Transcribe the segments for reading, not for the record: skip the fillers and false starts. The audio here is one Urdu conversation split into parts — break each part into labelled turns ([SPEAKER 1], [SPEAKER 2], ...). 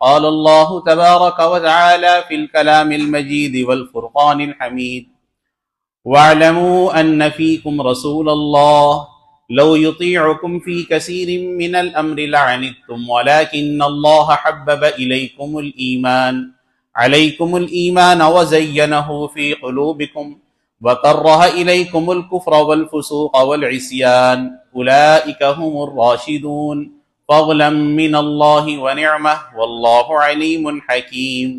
[SPEAKER 1] قال الله تبارك وتعالى في الكلام المجيد والفرقان الحميد واعلموا أن فيكم رسول الله لو يطيعكم في كثير من الأمر لعنتم ولكن الله حبب عليكم الإيمان وزينه في قلوبكم وكره إليكم الكفر والفسوق والعصيان أولئك هم الراشدون فضلا من الله ونعمة والله عليم حكيم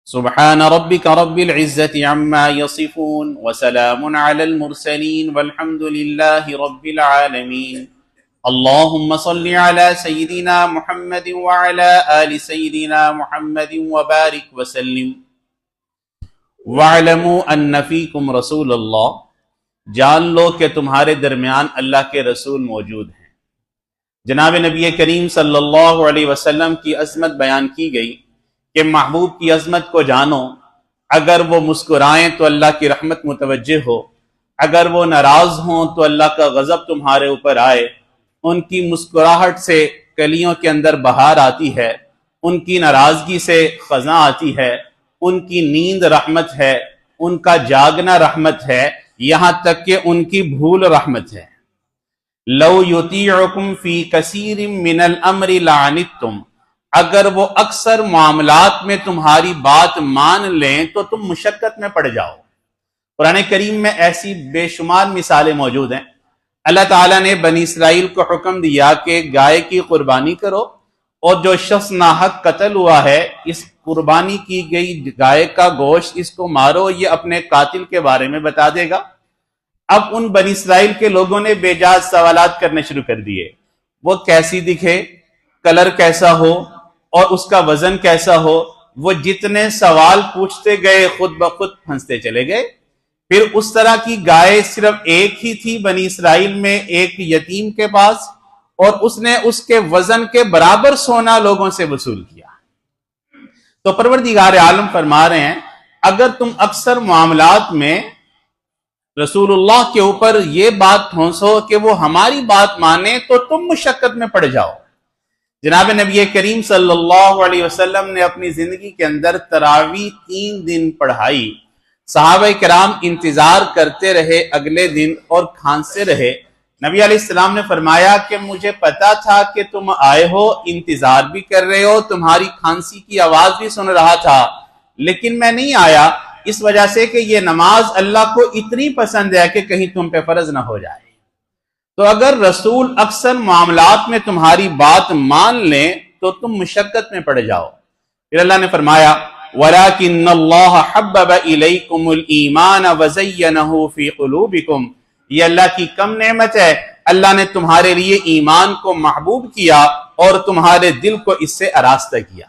[SPEAKER 1] سبحان ربك رب العزة عما يصفون وسلام على المرسلين والحمد لله رب العالمين اللهم صل على سيدنا محمد وعلى آل سيدنا محمد وبارك وسلم وَاعْلَمُوا أَنَّ فِيكُمْ رَسُولَ اللَّهِ جان لو کہ تمہارے درمیان اللہ کے رسول موجود ہیں۔ جناب نبی کریم صلی اللہ علیہ وسلم کی عظمت بیان کی گئی کہ محبوب کی عظمت کو جانو، اگر وہ مسکرائیں تو اللہ کی رحمت متوجہ ہو، اگر وہ ناراض ہوں تو اللہ کا غضب تمہارے اوپر آئے، ان کی مسکراہٹ سے کلیوں کے اندر بہار آتی ہے، ان کی ناراضگی سے خزاں آتی ہے، ان کی نیند رحمت ہے، ان کا جاگنا رحمت ہے، یہاں تک کہ ان کی بھول رحمت ہے۔ لو یطیعکم فی کثیر من الامر لعنتم، اگر وہ اکثر معاملات میں تمہاری بات مان لیں تو تم مشقت میں پڑ جاؤ۔ قرآن کریم میں ایسی بے شمار مثالیں موجود ہیں۔ اللہ تعالیٰ نے بنی اسرائیل کو حکم دیا کہ گائے کی قربانی کرو، اور جو شخص ناحق قتل ہوا ہے، اس قربانی کی گئی گائے کا گوشت اس کو مارو، یہ اپنے قاتل کے بارے میں بتا دے گا۔ اب ان بنی اسرائیل کے لوگوں نے بے جاز سوالات کرنے شروع کر دیے، وہ کیسی دکھے، کلر کیسا ہو، اور اس کا وزن کیسا ہو۔ وہ جتنے سوال پوچھتے گئے خود بخود پھنستے چلے گئے۔ پھر اس طرح کی گائے صرف ایک ہی تھی بنی اسرائیل میں، ایک یتیم کے پاس، اور اس نے اس کے وزن کے برابر سونا لوگوں سے وصول کیا۔ تو پروردگار عالم فرما رہے ہیں اگر تم اکثر معاملات میں رسول اللہ کے اوپر یہ بات ٹھونسو کہ وہ ہماری بات مانے تو تم مشقت میں پڑ جاؤ۔ جناب نبی کریم صلی اللہ علیہ وسلم نے اپنی زندگی کے اندر تراویح 3 دن پڑھائی، صحابہ کرام انتظار کرتے رہے اگلے دن اور کھانستے رہے۔ نبی علیہ السلام نے فرمایا کہ مجھے پتا تھا کہ تم آئے ہو، انتظار بھی کر رہے ہو، تمہاری کھانسی کی آواز بھی سن رہا تھا، لیکن میں نہیں آیا اس وجہ سے کہ یہ نماز اللہ کو اتنی پسند ہے کہ کہیں تم پہ فرض نہ ہو جائے۔ تو اگر رسول اکثر معاملات میں تمہاری بات مان لیں تو تم مشقت میں پڑ جاؤ۔ پھر اللہ نے فرمایا وَلَكِنَّ اللَّهَ حَبَّبَ إِلَيْكُمُ الْإِيمَانَ وَزَيَّنَهُ فِي قُلُوبِكُمْ، یہ اللہ کی کم نعمت ہے، اللہ نے تمہارے لیے ایمان کو محبوب کیا اور تمہارے دل کو اس سے آراستہ کیا۔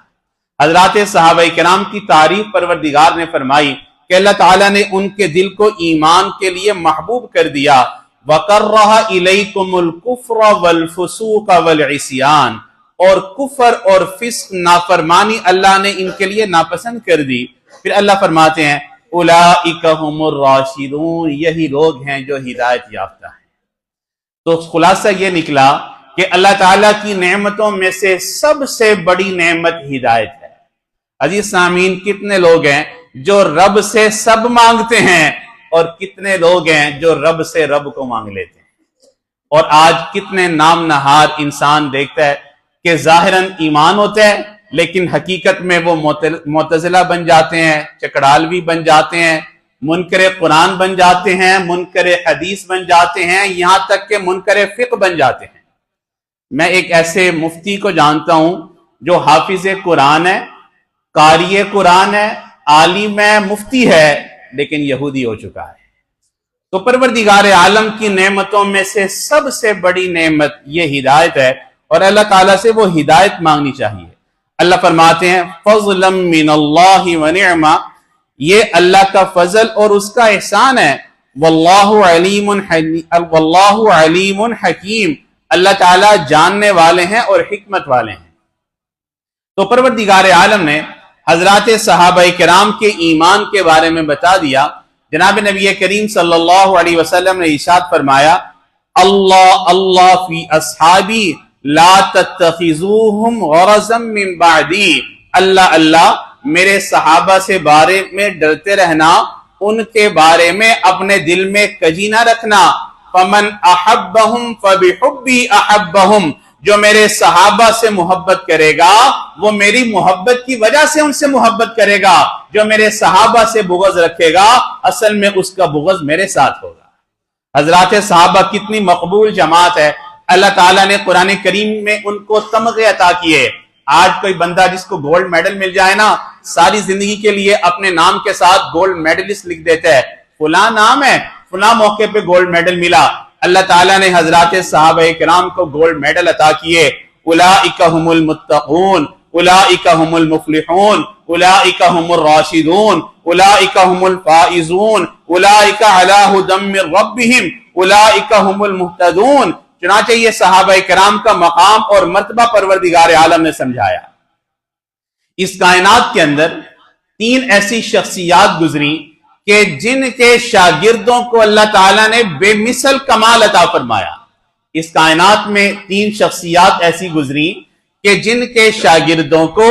[SPEAKER 1] حضرات صحابہ کرام کی تعریف پروردگار نے فرمائی کہ اللہ تعالیٰ نے ان کے دل کو ایمان کے لیے محبوب کر دیا۔ وَكَرَّهَ إِلَيْكُمُ الْكُفْرَ وَالْفُسُوقَ وَالْعِصْيَانَ، اور کفر اور فسق نافرمانی اللہ نے ان کے لیے ناپسند کر دی۔ پھر اللہ فرماتے ہیں اولئک هم الراشدون، یہی لوگ ہیں جو ہدایت یافتہ ہیں۔ تو خلاصہ یہ نکلا کہ اللہ تعالیٰ کی نعمتوں میں سے سب سے بڑی نعمت ہدایت ہے۔ عزیز سامعین، کتنے لوگ ہیں جو رب سے سب مانگتے ہیں اور کتنے لوگ ہیں جو رب سے رب کو مانگ لیتے ہیں۔ اور آج کتنے نام نہار انسان دیکھتا ہے کہ ظاہراً ایمان ہوتا ہے لیکن حقیقت میں وہ معتزلہ بن جاتے ہیں، چکڑالوی بن جاتے ہیں، منکر قرآن بن جاتے ہیں، منکر حدیث بن جاتے ہیں، یہاں تک کہ منکر فقہ بن جاتے ہیں۔ میں ایک ایسے مفتی کو جانتا ہوں جو حافظ قرآن ہے، قاری قرآن ہے، عالم ہے، مفتی ہے، لیکن یہودی ہو چکا ہے۔ تو پروردگار عالم کی نعمتوں میں سے سب سے بڑی نعمت یہ ہدایت ہے، اور اللہ تعالیٰ سے وہ ہدایت مانگنی چاہیے۔ اللہ فرماتے ہیں فضلا من اللہ ونعمہ، یہ اللہ کا فضل اور اس کا احسان ہے۔ واللہ علیم حکیم، اللہ تعالیٰ جاننے والے ہیں اور حکمت والے ہیں۔ تو پروردگار عالم نے حضرات صحابہ کرام کے ایمان کے بارے میں بتا دیا۔ جناب نبی کریم صلی اللہ علیہ وسلم نے ارشاد فرمایا اللہ اللہ فی اصحابی لا تتخذوہم غرضا من بعدی، اللہ اللہ میرے صحابہ سے بارے میں ڈرتے رہنا، ان کے بارے میں اپنے دل میں کجی نہ رکھنا۔ فمن احبہم فبحبی احبہم، جو میرے صحابہ سے محبت کرے گا وہ میری محبت کی وجہ سے ان سے محبت کرے گا، جو میرے صحابہ سے بغض رکھے گا اصل میں اس کا بغض میرے ساتھ ہوگا۔ حضرات صحابہ کتنی مقبول جماعت ہے، اللہ تعالیٰ نے قرآن کریم میں ان کو تمغے عطا کیے۔ آج کوئی بندہ جس کو گولڈ میڈل مل جائے نا، ساری زندگی کے لیے اپنے نام کے ساتھ گولڈ میڈلسٹ لکھ دیتا ہے، فلاں نام ہے، فلاں موقع پہ گولڈ میڈل ملا۔ اللہ تعالیٰ نے حضرات صحابہ کرام کو گولڈ میڈل عطا کیے۔ اولئک هم المتقون، اولئک هم المفلحون، اولئک هم الراشدون، اولئک هم الفائزون، اولئک علی ھدی من ربہم، اولئک هم المہتدون۔ چنانچہ یہ صحابہ کرام کا مقام اور مرتبہ پروردگار عالم نے سمجھایا۔ اس کائنات کے اندر 3 ایسی شخصیات گزری کہ جن کے شاگردوں کو اللہ تعالیٰ نے بے مثل کمال عطا فرمایا۔ اس کائنات میں 3 شخصیات ایسی گزری کہ جن کے شاگردوں کو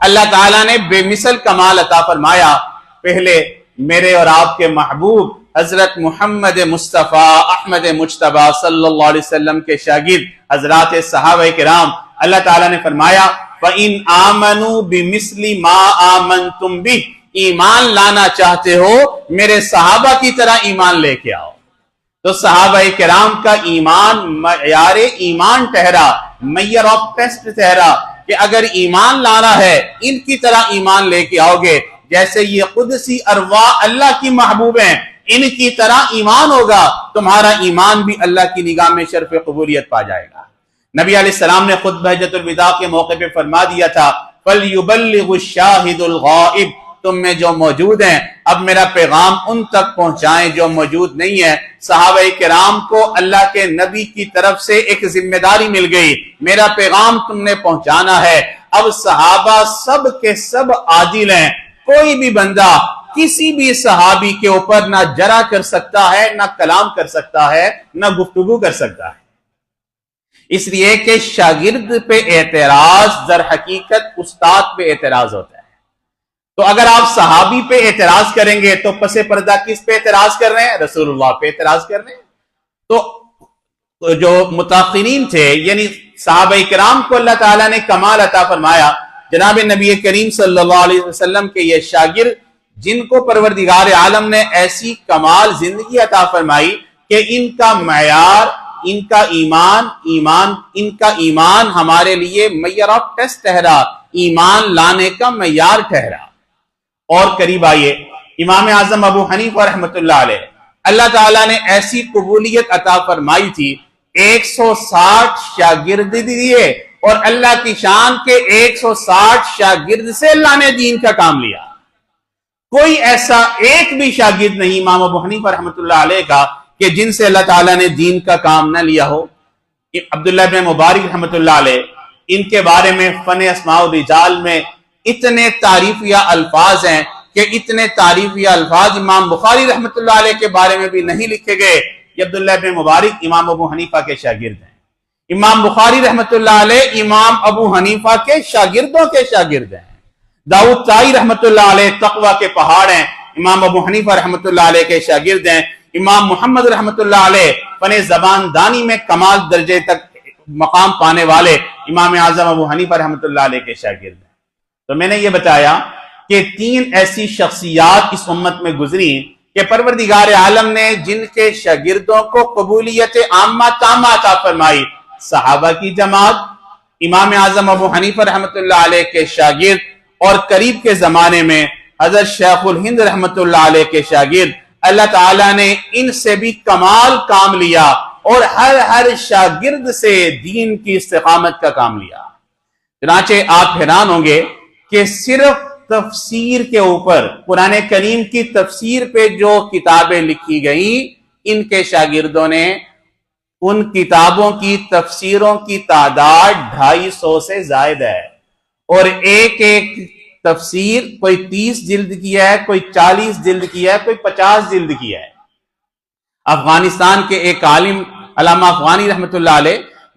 [SPEAKER 1] اللہ تعالیٰ نے بے مثل کمال عطا فرمایا۔ پہلے میرے اور آپ کے محبوب حضرت محمد مصطفیٰ احمد مجتبی صلی اللہ علیہ وسلم کے شاگرد حضرات صحابہ کرام، اللہ تعالیٰ نے فرمایا فَإِنْ آمَنُوا بِمِثْلِ مَا آمَنْتُمْ بِهِ، ایمان لانا چاہتے ہو میرے صحابہ کی طرح ایمان لے کے آؤ۔ تو صحابہ کرام کا ایمان معیار ایمان ٹھہرا، میئر آف ٹیسٹ ٹھہرا کہ اگر ایمان لانا ہے ان کی طرح ایمان لے کے آؤ گے، جیسے یہ قدسی ارواح اللہ کی محبوب ہیں ان کی طرح ایمان ہوگا، تمہارا ایمان بھی اللہ کی نگاہ میں شرف قبولیت پا جائے گا۔ نبی علیہ السلام نے خطبہ حجۃ الوداع کے موقع پہ فرما دیا تھا فَلْيُبَلِّغُ الشَّاهِدُ الْغَائِبُ، تم میں جو موجود ہیں اب میرا پیغام ان تک پہنچائیں جو موجود نہیں ہے۔ صحابہ کرام کو اللہ کے نبی کی طرف سے ایک ذمہ داری مل گئی، میرا پیغام تم نے پہنچانا ہے۔ اب صحابہ سب کے سب عادل ہیں، کوئی بھی بندہ کسی بھی صحابی کے اوپر نہ جرح کر سکتا ہے، نہ کلام کر سکتا ہے، نہ گفتگو کر سکتا ہے، اس لیے کہ شاگرد پہ اعتراض در حقیقت استاد پہ اعتراض ہوتا ہے۔ تو اگر آپ صحابی پہ اعتراض کریں گے تو پس پردہ کس پہ اعتراض کر رہے ہیں؟ رسول اللہ پہ اعتراض کر رہے ہیں۔ تو جو متاخرین تھے یعنی صحابہ کرام کو اللہ تعالیٰ نے کمال عطا فرمایا، جناب نبی کریم صلی اللہ علیہ وسلم کے یہ شاگرد جن کو پروردگار عالم نے ایسی کمال زندگی عطا فرمائی کہ ان کا معیار، ان کا ایمان ہمارے لیے معیار آف ٹیسٹ ٹھہرا، ایمان لانے کا معیار ٹھہرا۔ اور قریب آئیے، امام اعظم ابو حنیفہ رحمۃ اللہ علیہ، اللہ تعالیٰ نے ایسی قبولیت عطا فرمائی تھی، 160 شاگرد دیے اور اللہ کی شان کے 160 شاگرد سے اللہ نے دین کا کام لیا۔ کوئی ایسا ایک بھی شاگرد نہیں امام ابو حنیفہ رحمۃ اللہ علیہ کا کہ جن سے اللہ تعالیٰ نے دین کا کام نہ لیا ہو۔ عبداللہ بن مبارک رحمۃ اللہ علیہ، ان کے بارے میں فن اسماء الرجال میں اتنے تعریفیہ الفاظ ہیں کہ اتنے تعریفیہ الفاظ امام بخاری رحمۃ اللہ علیہ کے بارے میں بھی نہیں لکھے گئے۔ یہ عبداللہ بن مبارک امام ابو حنیفہ کے شاگرد ہیں، امام بخاری رحمۃ اللہ علیہ امام ابو حنیفہ کے شاگردوں کے شاگرد ہیں۔ داؤد طائی رحمۃ اللہ علیہ تقوی کے پہاڑ ہیں، امام ابو حنیفہ رحمۃ اللہ علیہ کے شاگرد ہیں۔ امام محمد رحمۃ اللہ علیہ فن زبان دانی میں کمال درجے تک مقام پانے والے امام اعظم ابو حنیفہ رحمۃ اللہ علیہ کے شاگرد ہیں۔ تو میں نے یہ بتایا کہ 3 ایسی شخصیات اس امت میں گزری کہ پروردگار عالم نے جن کے شاگردوں کو قبولیت عامہ تامہ عطا فرمائی، صحابہ کی جماعت، امام اعظم ابو حنیفہ رحمۃ اللہ علیہ کے شاگرد، اور قریب کے زمانے میں حضرت شیخ الہند رحمۃ اللہ علیہ کے شاگرد۔ اللہ تعالیٰ نے ان سے بھی کمال کام لیا اور ہر شاگرد سے دین کی استقامت کا کام لیا۔ چنانچہ آپ حیران ہوں گے کہ صرف تفسیر کے اوپر، قرآن کریم کی تفسیر پہ جو کتابیں لکھی گئیں، ان کے شاگردوں نے ان کتابوں کی تفسیروں کی تعداد 250 سے زائد ہے، اور ایک تفسیر کوئی 30 جلد کی ہے، کوئی 40 جلد کی ہے، کوئی 50 جلد کی ہے۔ افغانستان کے ایک عالم علامہ افغانی رحمۃ اللہ علیہ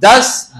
[SPEAKER 1] 10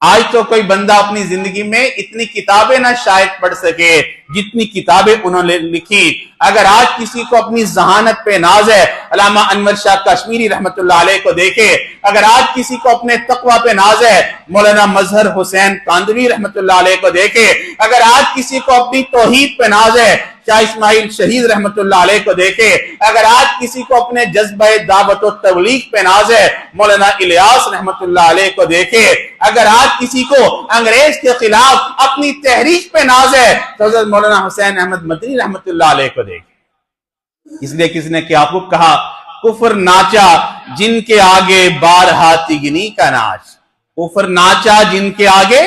[SPEAKER 1] آج تو کوئی بندہ اپنی زندگی میں اتنی کتابیں نہ شاید پڑھ سکے جتنی کتابیں انہوں نے لکھی۔ اگر آج کسی کو اپنی ذہانت پہ ناز ہے، علامہ انور شاہ کشمیری رحمت اللہ علیہ کو دیکھے۔ اگر آج کسی کو اپنے تقوی پہ ناز ہے، مولانا مظہر حسین کاندھوی رحمت اللہ علیہ کو دیکھے۔ اگر آج کسی کو اپنی توحید پہ ناز ہے، شاہ اسماعیل شہید رحمت اللہ علیہ کو دیکھے۔ اگر آج کسی کو اپنے جذبہ دعوت و تبلیغ پہ ناز ہے، مولانا الیاس رحمت اللہ علیہ کو دیکھے۔ اگر آج کسی کو انگریز کے خلاف اپنی تحریک پہ ناز ہے تو حضرت مولانا حسین احمد مدنی رحمت اللہ علیہ کو دیکھے۔ اس لیے کسی نے کیا خوب کہا، کفر ناچا جن کے آگے بارہا تگنی کا ناچ، کفر ناچا جن کے آگے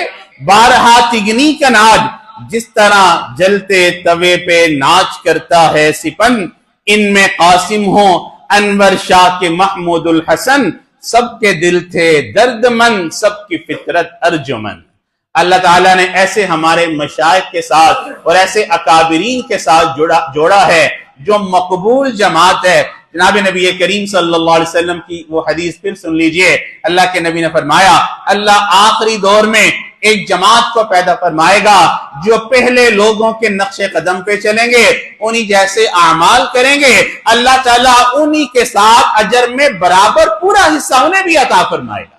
[SPEAKER 1] بارہا تگنی کا ناچ، جس طرح جلتے توے پہ ناچ کرتا ہے سپن، ان میں قاسم ہوں انور شاہ کے محمود الحسن، سب کے دل تھے درد مند سب کی فطرت ارجمن۔ اللہ تعالیٰ نے ایسے ہمارے مشائخ کے ساتھ اور ایسے اکابرین کے ساتھ جوڑا ہے جو مقبول جماعت ہے۔ جناب نبی کریم صلی اللہ علیہ وسلم کی وہ حدیث پھر سن لیجئے، اللہ کے نبی نے فرمایا اللہ آخری دور میں ایک جماعت کو پیدا فرمائے گا جو پہلے لوگوں کے نقش قدم پہ چلیں گے، انہی جیسے اعمال کریں گے، اللہ تعالیٰ انہی کے ساتھ اجر میں برابر پورا حصہ انہیں بھی عطا فرمائے گا۔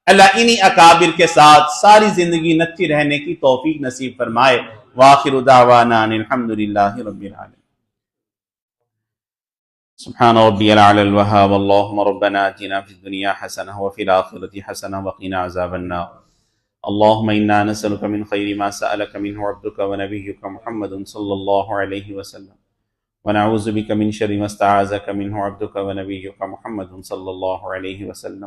[SPEAKER 1] اللہ انہی اکابر کے ساتھ ساری زندگی نچی رہنے کی توفیق نصیب فرمائے۔ وآخر دعوانا ان الحمدللہ رب العالمین۔ سبحان ربی العلی الوہاب، اللہم ربنا آتنا فی الدنیا حسنہ وفی الآخرۃ حسنہ وقنا عذاب النار۔ اللہم انا نسألک من خیر ما سألک منہ عبدک ونبیک محمد صلی اللہ علیہ وسلم، ونعوذ بک من شر ما استعاذک منہ عبدک ونبیک محمد صلی اللہ علیہ وسلم،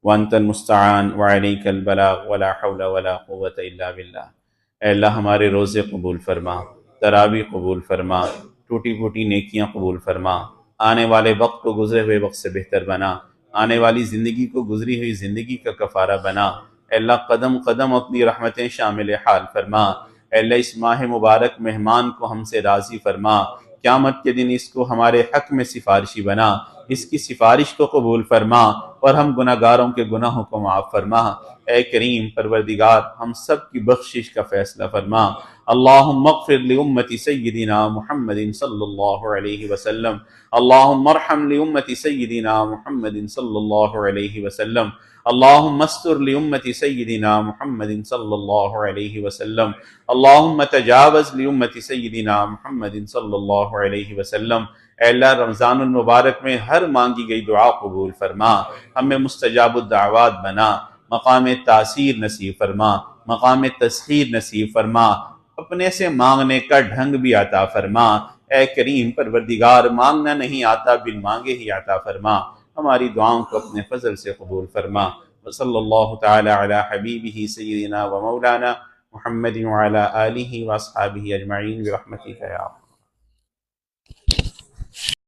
[SPEAKER 1] وانت المستعان وعلیک البلاغ ولا حول ولا قوة الا باللہ۔ اے اللہ ہمارے روزے قبول فرما، تراویح قبول فرما، ٹوٹی پھوٹی نیکیاں قبول فرما، آنے والے وقت کو گزرے ہوئے وقت سے بہتر بنا، آنے والی زندگی کو گزری ہوئی زندگی کا کفارہ بنا۔ اے اللہ قدم قدم اپنی رحمتیں شامل حال فرما۔ اے اللہ اس ماہ مبارک مہمان کو ہم سے راضی فرما، قیامت کے دن اس کو ہمارے حق میں سفارشی بنا، اس کی سفارش کو قبول فرما اور ہم گناہگاروں کے گناہوں کو معاف فرما۔ اے کریم پروردگار ہم سب کی بخشش کا فیصلہ فرما۔ اللہم اغفر لامت سیدنا محمد صلی اللہ علیہ وسلم، اللہم ارحم لامت سیدنا محمد صلی اللہ علیہ وسلم، اللہم استر لامت سیدنا محمد صلی اللہ علیہ وسلم، اللہم تجاوز لامت سیدنا محمد صلی اللہ علیہ وسلم۔ اے اللہ رمضان المبارک میں ہر مانگی گئی دعا قبول فرما، ہمیں مستجاب الدعوات بنا، مقام تاثیر نصیب فرما، مقام تسخیر نصیب فرما، اپنے سے مانگنے کا ڈھنگ بھی عطا فرما۔ اے کریم پروردگار مانگنا نہیں آتا بن مانگے ہی عطا فرما، ہماری دعاؤں کو اپنے فضل سے قبول فرما۔ وصلی اللہ تعالی علی حبیبہ سیدنا و مولانا محمد وعلی آلہ واصحابہ اجمعین برحمتک یا